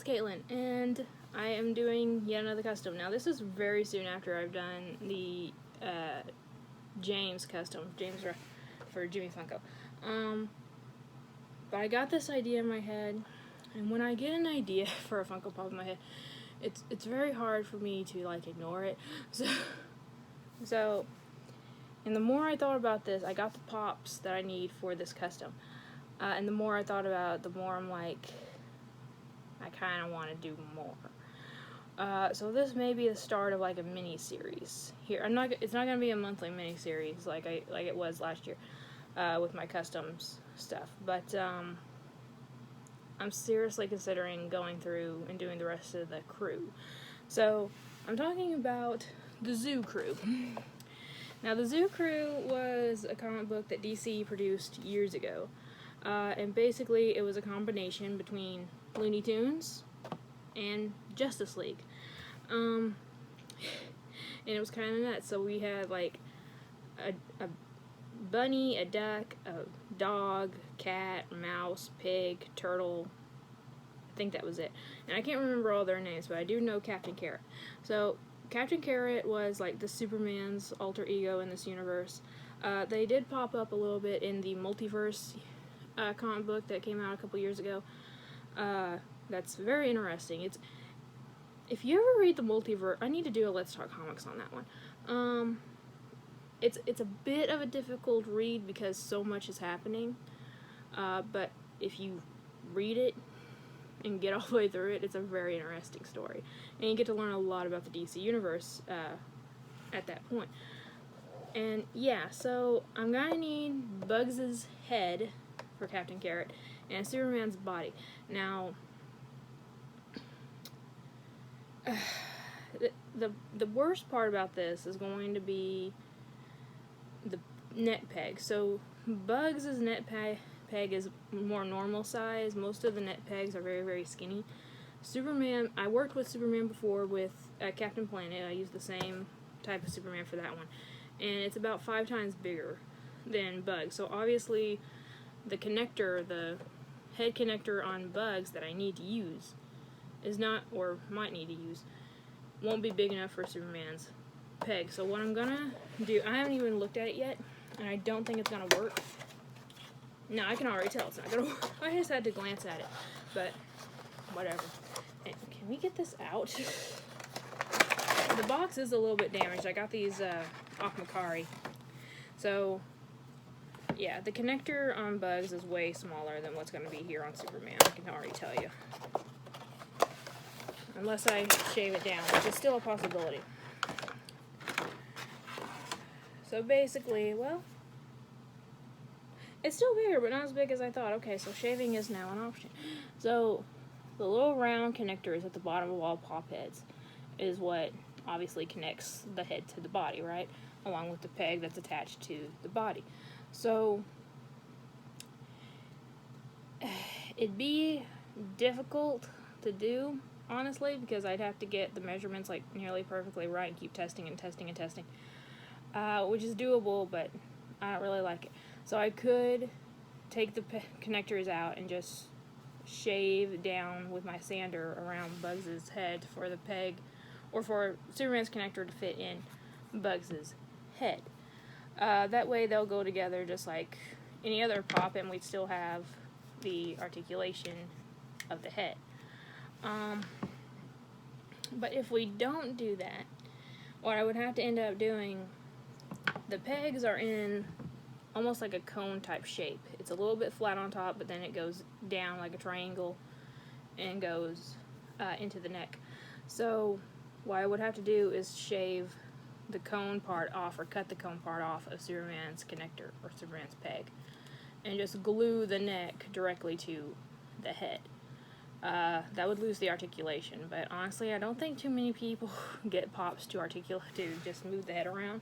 Caitlin, and I am doing yet another custom. Now, this is very soon after I've done the James custom, for Jimmy Funko. But I got this idea in my head, and when I get an idea for a Funko Pop in my head, it's very hard for me to like ignore it. So, and the more I thought about this, I got the pops that I need for this custom. And the more I thought about it, the more I'm like, I kind of want to do more. So this may be the start of like a mini series here. It's not gonna be a monthly mini series like it was last year with my customs stuff. But I'm seriously considering going through and doing the rest of the crew. So I'm talking about the Zoo Crew. Now, the Zoo Crew was a comic book that DC produced years ago. And basically, it was a combination between Looney Tunes and Justice League. And it was kind of nuts. So we had like a bunny, a duck, a dog, cat, mouse, pig, turtle. I think that was it. And I can't remember all their names, but I do know Captain Carrot. So Captain Carrot was like the Superman's alter ego in this universe. They did pop up a little bit in the Multiverse comic book that came out a couple years ago. That's very interesting. If you ever read the Multiverse, I need to do a Let's Talk Comics on that one. It's a bit of a difficult read because so much is happening. But if you read it and get all the way through it, it's a very interesting story. And you get to learn a lot about the DC Universe at that point. And yeah, so I'm gonna need Bugs' head for Captain Carrot and Superman's body. Now, the worst part about this is going to be the net peg. So Bugs' net peg is more normal size. Most of the net pegs are very, very skinny. Superman, I worked with Superman before with Captain Planet. I used the same type of Superman for that one. And it's about 5 times bigger than Bugs. So obviously the connector, the head connector on Bugs that I need to use is not, or might need to use, won't be big enough for Superman's peg. So what I'm gonna do, I haven't even looked at it yet, and I don't think it's gonna work. No, I can already tell it's not gonna work. I just had to glance at it, but whatever. And can we get this out? The box is a little bit damaged. I got these off Macari. So, yeah, the connector on Bugs is way smaller than what's going to be here on Superman. I can already tell you. Unless I shave it down, which is still a possibility. So basically, well, it's still bigger, but not as big as I thought. Okay, so shaving is now an option. So, the little round connectors at the bottom of all pop heads is what obviously connects the head to the body, right? Along with the peg that's attached to the body. So, it'd be difficult to do, honestly, because I'd have to get the measurements like nearly perfectly right and keep testing and testing and testing, which is doable, but I don't really like it. So I could take the connectors out and just shave down with my sander around Bugs' head for the peg, or for Superman's connector to fit in Bugs' head. That way they'll go together just like any other pop, and we'd still have the articulation of the head. But if we don't do that, what I would have to end up doing, the pegs are in almost like a cone type shape. It's a little bit flat on top, but then it goes down like a triangle and goes into the neck. So what I would have to do is shave the cone part off, or cut the cone part off of Superman's connector or Superman's peg, and just glue the neck directly to the head. That would lose the articulation, but honestly, I don't think too many people get pops to just move the head around.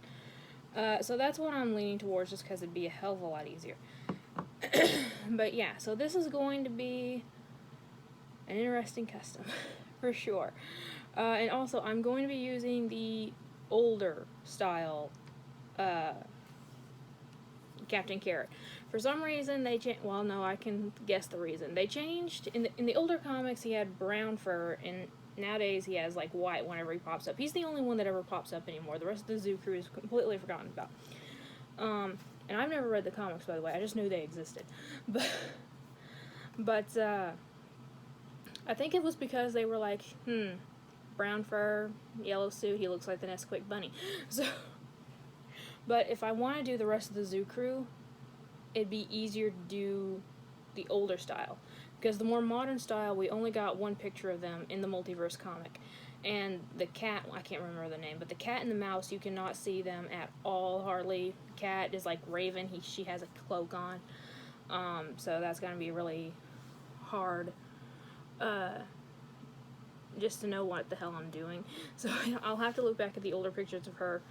So that's what I'm leaning towards, just because it'd be a hell of a lot easier. But yeah, so this is going to be an interesting custom, for sure. And also, I'm going to be using the older style Captain Carrot. For some reason, they changed. Well, no, I can guess the reason. They changed in the older comics. He had brown fur, and nowadays he has like white whenever he pops up. He's the only one that ever pops up anymore. The rest of the Zoo Crew is completely forgotten about. And I've never read the comics, by the way. I just knew they existed, but I think it was because they were like, brown fur, yellow suit. He looks like the Nesquik bunny. So. But if I want to do the rest of the Zoo Crew, it'd be easier to do the older style. Because the more modern style, we only got one picture of them in the Multiverse comic. And the cat, I can't remember the name, but the cat and the mouse, you cannot see them at all, hardly. The cat is like Raven, she has a cloak on. So that's going to be really hard just to know what the hell I'm doing. So I'll have to look back at the older pictures of her.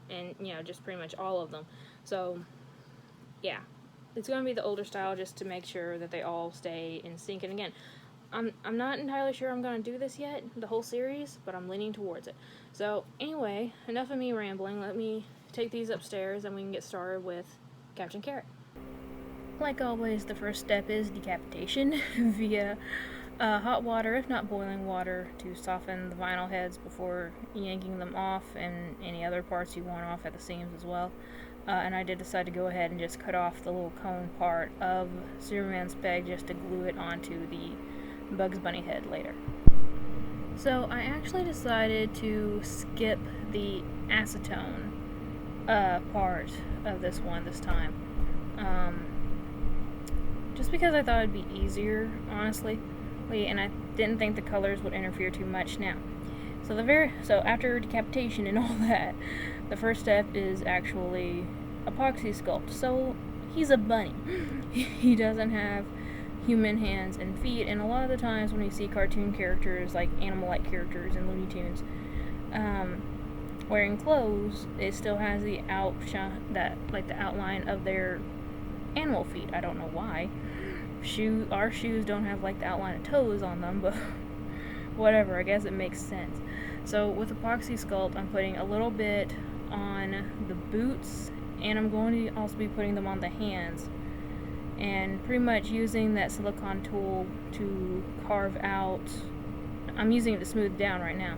And, just pretty much all of them. So, yeah. It's going to be the older style just to make sure that they all stay in sync. And again, I'm not entirely sure I'm going to do this yet, the whole series, but I'm leaning towards it. So, anyway, enough of me rambling. Let me take these upstairs and we can get started with Captain Carrot. Like always, the first step is decapitation via hot water, if not boiling water, to soften the vinyl heads before yanking them off, and any other parts you want off at the seams as well. And I did decide to go ahead and just cut off the little cone part of Superman's peg just to glue it onto the Bugs Bunny head later. So I actually decided to skip the acetone part of this one this time. Just because I thought it'd be easier, honestly. And I didn't think the colors would interfere too much. Now, so after decapitation and all that, the first step is actually epoxy sculpt. So he's a bunny. He doesn't have human hands and feet, and a lot of the times when you see cartoon characters, like animal-like characters in Looney Tunes, wearing clothes, it still has the outline of their animal feet. I don't know why. Our shoes don't have like the outline of toes on them, but whatever, I guess it makes sense. So with epoxy sculpt, I'm putting a little bit on the boots, and I'm going to also be putting them on the hands, and pretty much using that silicone tool to carve out, I'm using it to smooth down right now,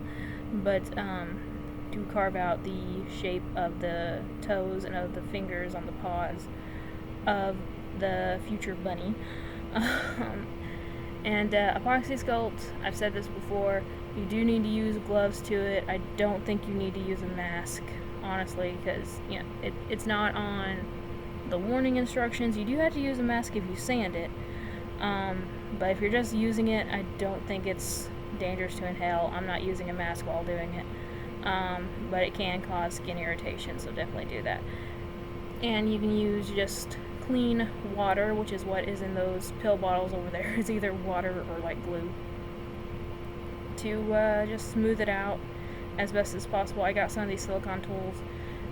but to carve out the shape of the toes and of the fingers on the paws of the future bunny. And epoxy sculpt, I've said this before, you do need to use gloves to it. I don't think you need to use a mask, honestly, because it's not on the warning instructions. You do have to use a mask if you sand it, but if you're just using it, I don't think it's dangerous to inhale. I'm not using a mask while doing it, but it can cause skin irritation, so definitely do that. And you can use just clean water, which is what is in those pill bottles over there. It's either water or like glue, to just smooth it out as best as possible. I got some of these silicone tools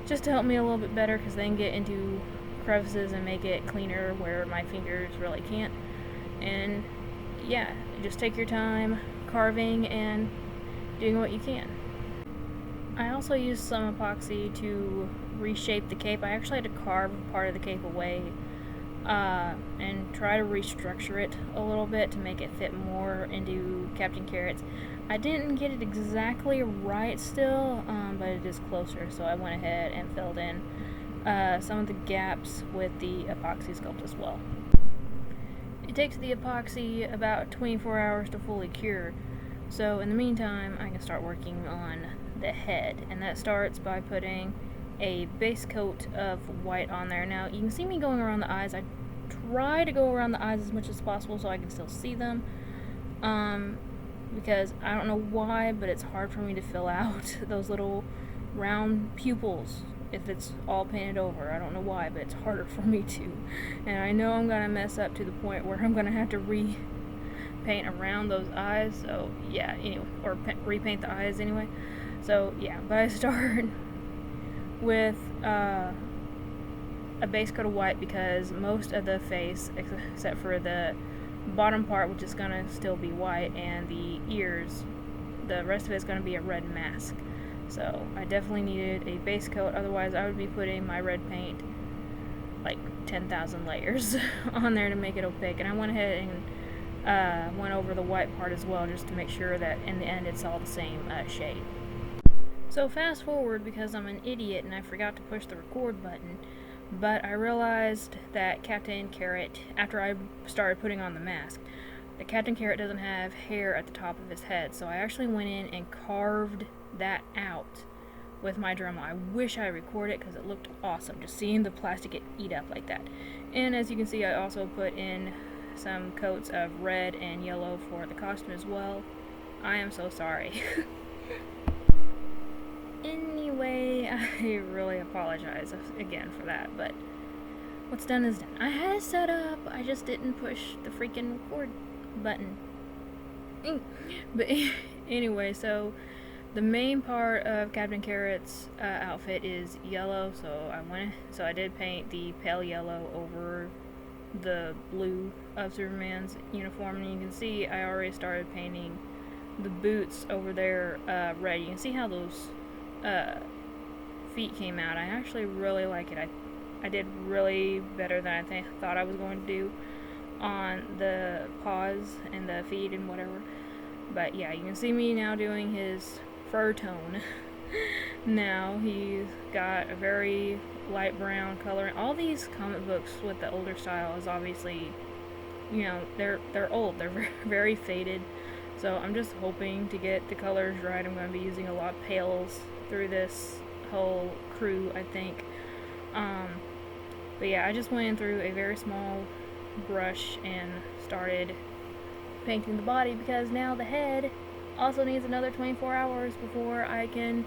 just to help me a little bit better, because they can get into crevices and make it cleaner where my fingers really can't. And yeah, just take your time carving and doing what you can. I also used some epoxy to reshape the cape. I actually had to carve part of the cape away and try to restructure it a little bit to make it fit more into Captain Carrot's. I didn't get it exactly right still, but it is closer, so I went ahead and filled in some of the gaps with the epoxy sculpt as well. It takes the epoxy about 24 hours to fully cure, so in the meantime I can start working on the head, and that starts by putting a base coat of white on there. Now you can see me going around the eyes. I try to go around the eyes as much as possible so I can still see them, because I don't know why, but it's hard for me to fill out those little round pupils if it's all painted over. I don't know why, but it's harder for me to, and I know I'm gonna mess up to the point where I'm gonna have to repaint around those eyes. So yeah, anyway, or repaint the eyes anyway. So yeah, but I start with a base coat of white, because most of the face, except for the bottom part, which is going to still be white, and the ears, the rest of it is going to be a red mask. So I definitely needed a base coat, otherwise I would be putting my red paint like 10,000 layers on there to make it opaque, and I went ahead and went over the white part as well just to make sure that in the end it's all the same shade. So fast forward, because I'm an idiot and I forgot to push the record button, but I realized that Captain Carrot, after I started putting on the mask, that Captain Carrot doesn't have hair at the top of his head, so I actually went in and carved that out with my Dremel. I wish I recorded it because it looked awesome, just seeing the plastic get eat up like that. And as you can see, I also put in some coats of red and yellow for the costume as well. I am so sorry. Anyway, I really apologize again for that, but what's done is done. I had it set up, I just didn't push the freaking record button. But anyway, so the main part of Captain Carrot's outfit is yellow, so I did paint the pale yellow over the blue of Superman's uniform, and you can see I already started painting the boots over there red. You can see how those feet came out. I actually really like it. I did really better than I thought I was going to do on the paws and the feet and whatever. But yeah, you can see me now doing his fur tone. Now he's got a very light brown color. All these comic books with the older style is obviously, you know, they're old. They're very, very faded. So I'm just hoping to get the colors right. I'm going to be using a lot of pales through this whole crew, I think. But yeah, I just went in through a very small brush and started painting the body, because now the head also needs another 24 hours before I can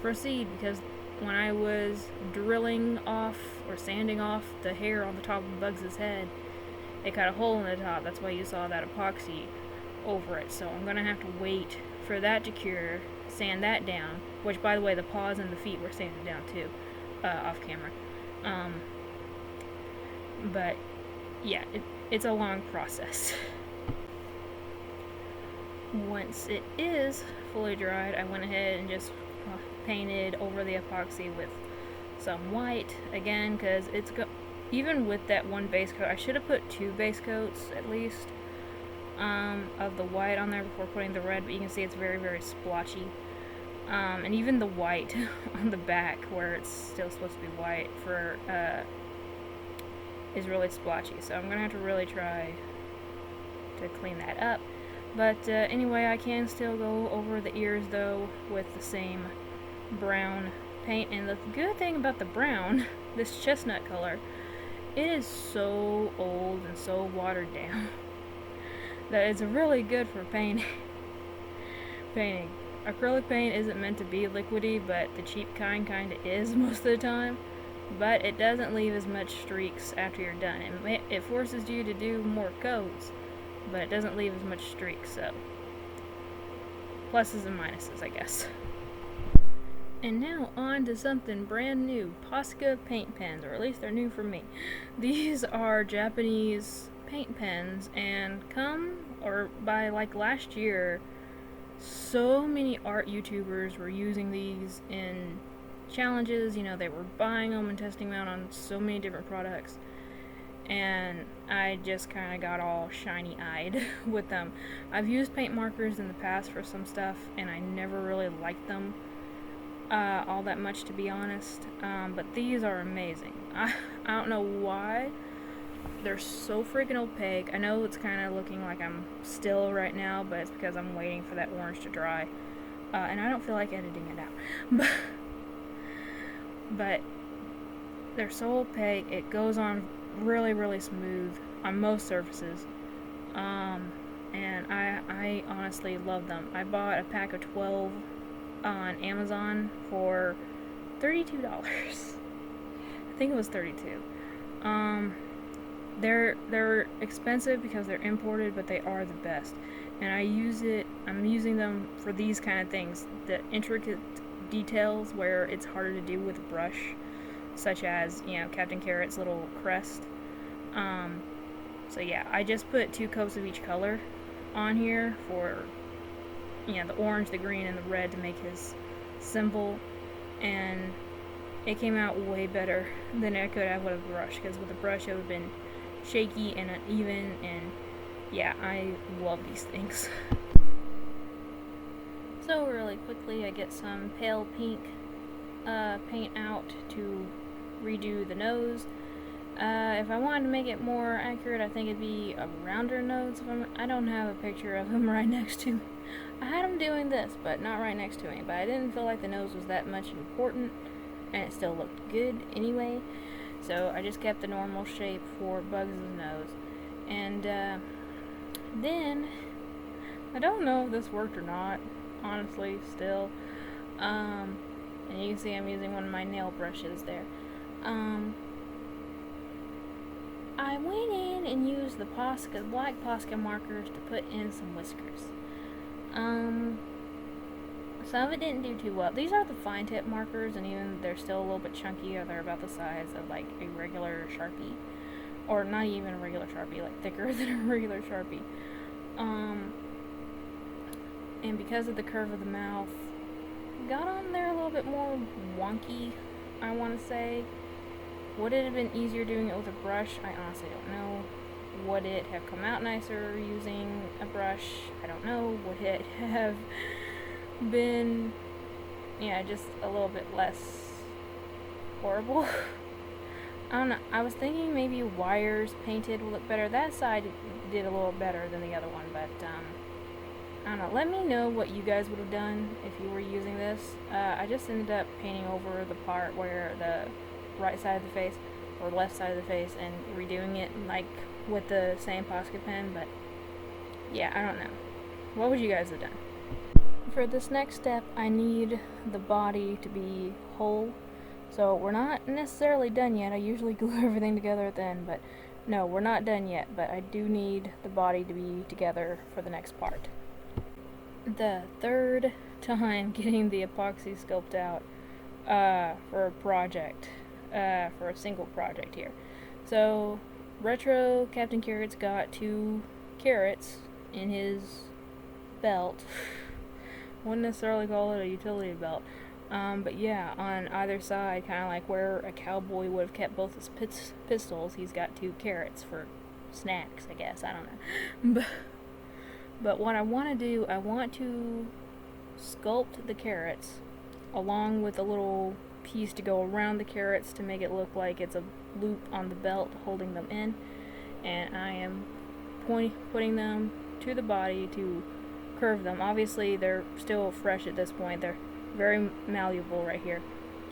proceed, because when I was drilling off or sanding off the hair on the top of Bugs' head, it cut a hole in the top. That's why you saw that epoxy over it. So I'm going to have to wait for that to cure, sand that down, which, by the way, the paws and the feet were sanded down too, off camera. But yeah, it's a long process. Once it is fully dried, I went ahead and just painted over the epoxy with some white again, because even with that one base coat, I should have put 2 base coats at least of the white on there before putting the red, but you can see it's very, very splotchy. And even the white on the back, where it's still supposed to be white, is really splotchy. So I'm gonna have to really try to clean that up. But anyway, I can still go over the ears though with the same brown paint. And the good thing about the brown, this chestnut color, it is so old and so watered down that it's really good for painting. Acrylic paint isn't meant to be liquidy, but the cheap kind kinda is most of the time. But it doesn't leave as much streaks after you're done. It forces you to do more coats, but it doesn't leave as much streaks, so pluses and minuses, I guess. And now on to something brand new, Posca paint pens, or at least they're new for me. These are Japanese paint pens, and by like last year, so many art YouTubers were using these in challenges. You know, they were buying them and testing them out on so many different products, and I just kind of got all shiny-eyed with them. I've used paint markers in the past for some stuff, and I never really liked them all that much, to be honest, but these are amazing. I don't know why they're so freaking opaque. I know it's kind of looking like I'm still right now, but it's because I'm waiting for that orange to dry, and I don't feel like editing it out. But they're so opaque, it goes on really, really smooth on most surfaces, and I honestly love them. I bought a pack of 12 on Amazon for $32. I think it was $32. They're expensive because they're imported, but they are the best. And I'm using them for these kind of things, the intricate details where it's harder to do with a brush, such as, you know, Captain Carrot's little crest. So yeah, I just put 2 coats of each color on here for, you know, the orange, the green, and the red to make his symbol. And it came out way better than I could have with a brush, because with a brush it would have been shaky and uneven, and yeah, I love these things. So really quickly I get some pale pink paint out to redo the nose. If I wanted to make it more accurate, I think it'd be a rounder nose. I don't have a picture of him right next to me. I had him doing this, but not right next to me. But I didn't feel like the nose was that much important, and it still looked good anyway. So I just kept the normal shape for Bugs' nose. And then, I don't know if this worked or not, honestly, still. And you can see I'm using one of my nail brushes there. I went in and used the black Posca markers to put in some whiskers. Some of it didn't do too well. These are the fine tip markers, and even they're still a little bit chunky, or they're about the size of like a regular Sharpie. Or not even a regular Sharpie, like thicker than a regular Sharpie. And because of the curve of the mouth, got on there a little bit more wonky, I want to say. Would it have been easier doing it with a brush? I honestly don't know. Would it have come out nicer using a brush? I don't know. Would it have been, yeah, just a little bit less horrible? I don't know. I was thinking maybe wires painted would look better. That side did a little better than the other one, but I don't know. Let me know what you guys would have done if you were using this. I just ended up painting over the part where the right side of the face or left side of the face and redoing it like with the same Posca pen, but yeah, I don't know. What would you guys have done? For this next step, I need the body to be whole, so we're not necessarily done yet. I usually glue everything together at the end, but no, we're not done yet, but I do need the body to be together for the next part. The third time getting the epoxy sculpt out for a project. For a single project here. So, Retro Captain Carrot's got 2 carrots in his belt. Wouldn't necessarily call it a utility belt. But yeah, on either side, kind of like where a cowboy would have kept both his pistols, he's got 2 carrots for snacks, I guess. I don't know. But what I want to do, I want to sculpt the carrots along with a little piece to go around the carrots to make it look like it's a loop on the belt holding them in, and I am putting them to the body to curve them. Obviously they're still fresh at this point, they're very malleable right here,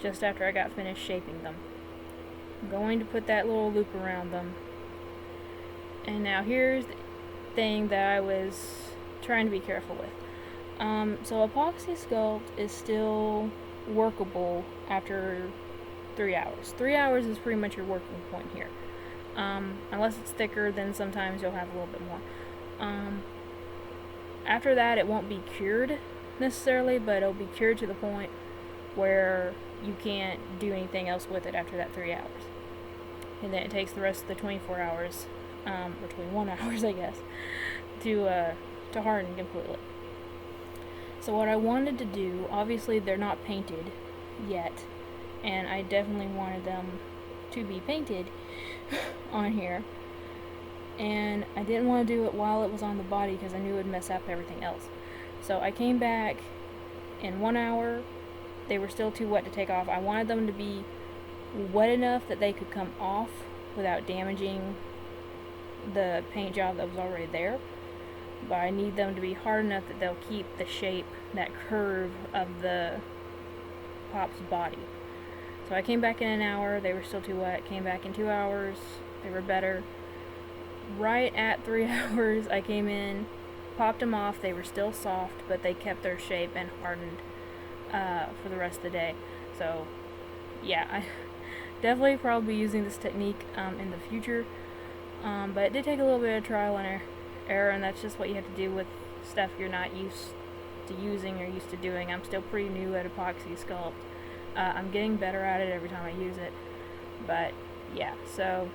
just after I got finished shaping them. I'm going to put that little loop around them. And now here's the thing that I was trying to be careful with. So epoxy sculpt is still workable after 3 hours. 3 hours is pretty much your working point here. Unless it's thicker, then sometimes you'll have a little bit more. After that, it won't be cured necessarily, but it'll be cured to the point where you can't do anything else with it after that 3 hours. And then it takes the rest of the 24 hours, or 21 hours, I guess, to harden completely. So what I wanted to do, obviously they're not painted yet, and I definitely wanted them to be painted on here, and I didn't want to do it while it was on the body because I knew it would mess up everything else. So I came back in 1 hour. They were still too wet to take off. I wanted them to be wet enough that they could come off without damaging the paint job that was already there, but I need them to be hard enough that they'll keep the shape, that curve of the Pop's body. So I came back in an hour, they were still too wet. Came back in 2 hours, they were better. Right at 3 hours, I came in, popped them off. They were still soft, but they kept their shape and hardened for the rest of the day. So yeah, I definitely probably be using this technique in the future. But it did take a little bit of trial and error, and that's just what you have to do with stuff you're not used to using or used to doing. I'm still pretty new at epoxy sculpt. I'm getting better at it every time I use it. But yeah, so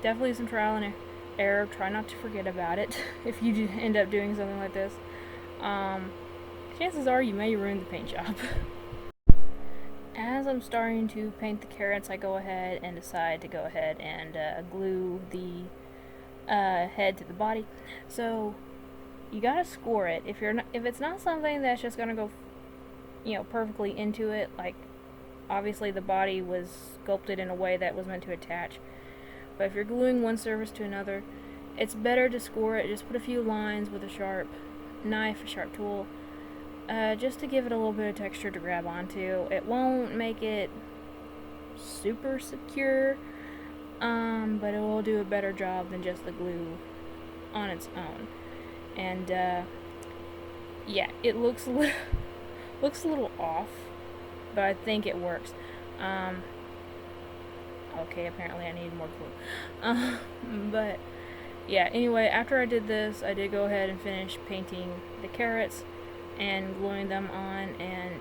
definitely some trial and error. Try not to forget about it if you end up doing something like this. Chances are you may ruin the paint job. as I'm starting to paint the carrots, I go ahead and decide to go ahead and glue the head to the body. So you gotta score it. If it's not something that's just gonna go, perfectly into it, like obviously the body was sculpted in a way that was meant to attach. But if you're gluing one surface to another, it's better to score it. Just put a few lines with a sharp knife, a sharp tool, just to give it a little bit of texture to grab onto. It won't make it super secure, but it will do a better job than just the glue on its own. And yeah, it looks looks a little off, but I think it works. Okay, apparently I need more glue. But yeah, anyway, after I did this, I did go ahead and finish painting the carrots and gluing them on, and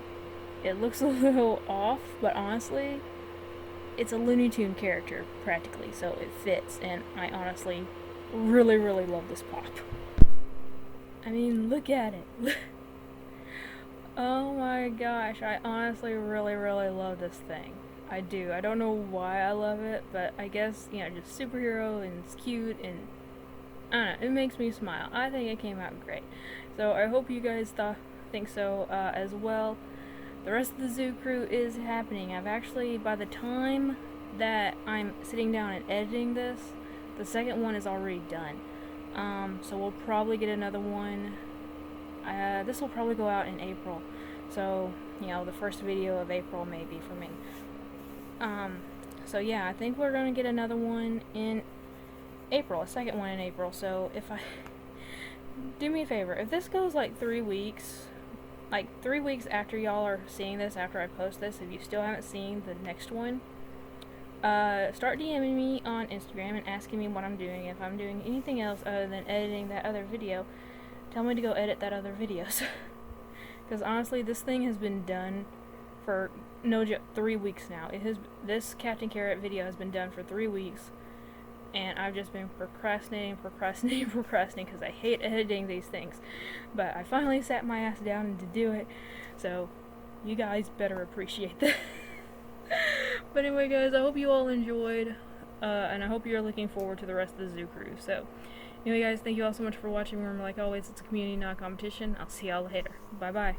it looks a little off, but honestly, it's a Looney Tune character, practically, so it fits, and I honestly really, really love this pop. I mean, look at it. Oh my gosh, I honestly really, really love this thing. I do. I don't know why I love it, but I guess, just superhero, and it's cute, and I don't know, it makes me smile. I think it came out great. So I hope you guys think so as well. The rest of the zoo crew is happening. I've actually, by the time that I'm sitting down and editing this, the second one is already done. So we'll probably get another one. This will probably go out in April. So, the first video of April maybe for me. So yeah, I think we're gonna get another one in April, a second one in April. So do me a favor, if this goes like 3 weeks, like 3 weeks after y'all are seeing this, after I post this, if you still haven't seen the next one, start DMing me on Instagram and asking me what I'm doing. If I'm doing anything else other than editing that other video, tell me to go edit that other video. Because honestly, this thing has been done for no joke 3 weeks now. This Captain Carrot video has been done for 3 weeks, and I've just been procrastinating because I hate editing these things. But I finally sat my ass down to do it, so you guys better appreciate that. But anyway, guys, I hope you all enjoyed, and I hope you're looking forward to the rest of the zoo crew. So anyway, guys, thank you all so much for watching. Remember, like always, it's a community, not a competition. I'll see y'all later. Bye bye.